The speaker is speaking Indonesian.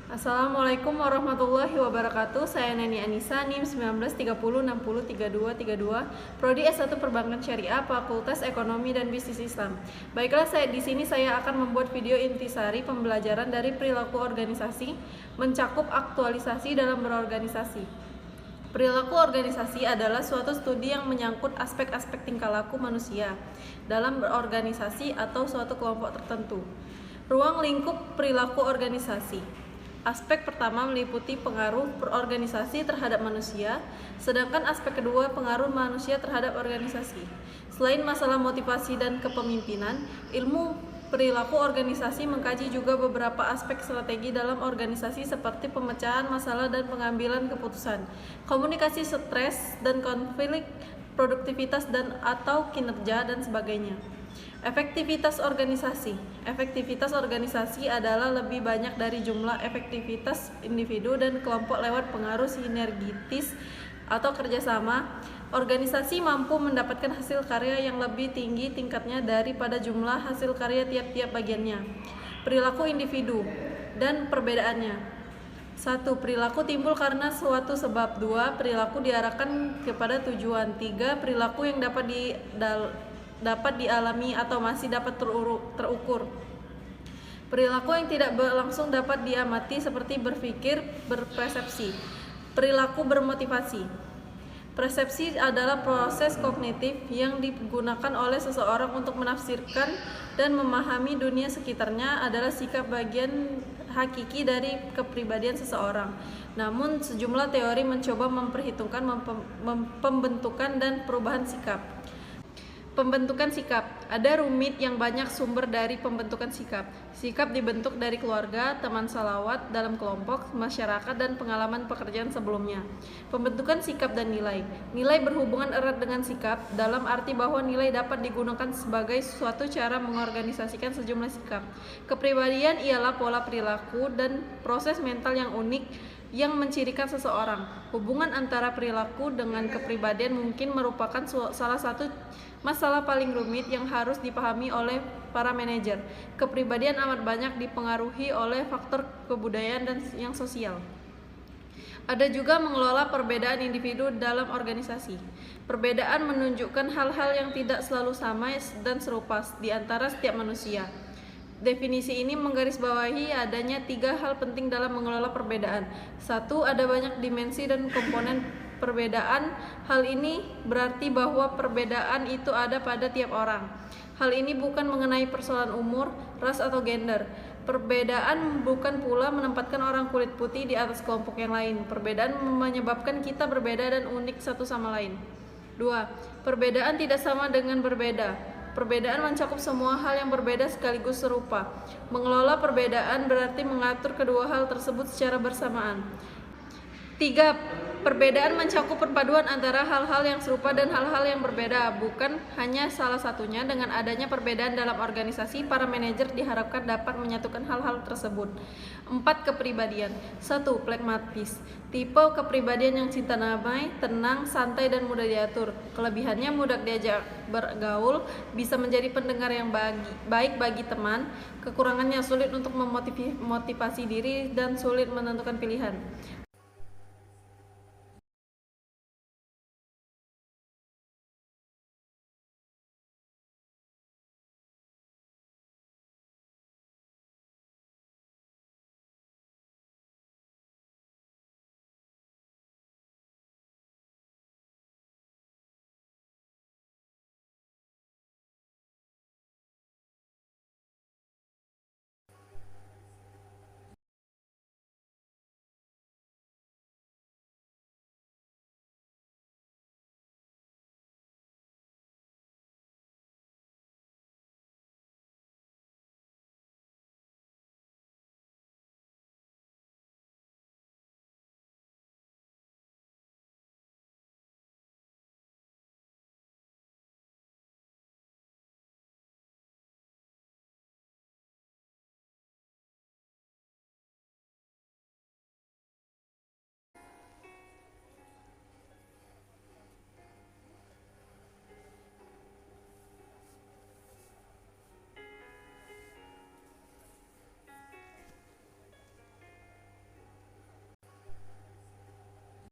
Assalamualaikum warahmatullahi wabarakatuh. Saya Neni Anissa, NIM 1930603232, Prodi S1 Perbankan Syariah, Fakultas Ekonomi dan Bisnis Islam. Baiklah, di sini saya akan membuat video intisari pembelajaran dari perilaku organisasi, mencakup aktualisasi dalam berorganisasi. Perilaku organisasi adalah suatu studi yang menyangkut aspek-aspek tingkah laku manusia dalam berorganisasi atau suatu kelompok tertentu. Ruang lingkup perilaku organisasi. Aspek pertama meliputi pengaruh berorganisasi terhadap manusia, sedangkan aspek kedua pengaruh manusia terhadap organisasi. Selain masalah motivasi dan kepemimpinan, ilmu perilaku organisasi mengkaji juga beberapa aspek strategi dalam organisasi seperti pemecahan masalah dan pengambilan keputusan, komunikasi, stres dan konflik, produktivitas dan atau kinerja dan sebagainya. Efektivitas organisasi. Efektivitas organisasi adalah lebih banyak dari jumlah efektivitas individu dan kelompok lewat pengaruh sinergitis atau kerjasama. Organisasi mampu mendapatkan hasil karya yang lebih tinggi tingkatnya daripada jumlah hasil karya tiap-tiap bagiannya. Perilaku individu dan perbedaannya. 1. Perilaku timbul karena suatu sebab. 2. Perilaku diarahkan kepada tujuan. 3. Perilaku yang dapat dialami atau masih dapat terukur. Perilaku yang tidak langsung dapat diamati seperti berpikir, berpersepsi. Perilaku bermotivasi. Persepsi adalah proses kognitif yang digunakan oleh seseorang untuk menafsirkan dan memahami dunia sekitarnya, adalah sikap bagian hakiki dari kepribadian seseorang. Namun sejumlah teori mencoba memperhitungkan pembentukan dan perubahan sikap. Pembentukan sikap. Ada rumit yang banyak sumber dari pembentukan sikap. Sikap dibentuk dari keluarga, teman salawat, dalam kelompok, masyarakat, dan pengalaman pekerjaan sebelumnya. Pembentukan sikap dan nilai. Nilai berhubungan erat dengan sikap, dalam arti bahwa nilai dapat digunakan sebagai suatu cara mengorganisasikan sejumlah sikap. Kepribadian ialah pola perilaku dan proses mental yang unik yang mencirikan seseorang. Hubungan antara perilaku dengan kepribadian mungkin merupakan salah satu masalah paling rumit yang harus dipahami oleh para manajer. Kepribadian amat banyak dipengaruhi oleh faktor kebudayaan dan yang sosial. Ada juga mengelola perbedaan individu dalam organisasi. Perbedaan menunjukkan hal-hal yang tidak selalu sama dan serupa di antara setiap manusia. Definisi ini menggarisbawahi adanya 3 hal penting dalam mengelola perbedaan. 1. Ada banyak dimensi dan komponen perbedaan. Hal ini berarti bahwa perbedaan itu ada pada tiap orang. Hal ini bukan mengenai persoalan umur, ras atau gender. Perbedaan bukan pula menempatkan orang kulit putih di atas kelompok yang lain. Perbedaan menyebabkan kita berbeda dan unik satu sama lain. 2. Perbedaan tidak sama dengan berbeda. Perbedaan mencakup semua hal yang berbeda sekaligus serupa. Mengelola perbedaan berarti mengatur kedua hal tersebut secara bersamaan. 3. Perbedaan mencakup perpaduan antara hal-hal yang serupa dan hal-hal yang berbeda, bukan hanya salah satunya. Dengan adanya perbedaan dalam organisasi, para manajer diharapkan dapat menyatukan hal-hal tersebut. 4. Kepribadian. 1. Pragmatis. Tipe kepribadian yang cinta damai, tenang, santai, dan mudah diatur. Kelebihannya mudah diajak bergaul, bisa menjadi pendengar yang baik bagi teman. Kekurangannya sulit untuk memotivasi diri dan sulit menentukan pilihan.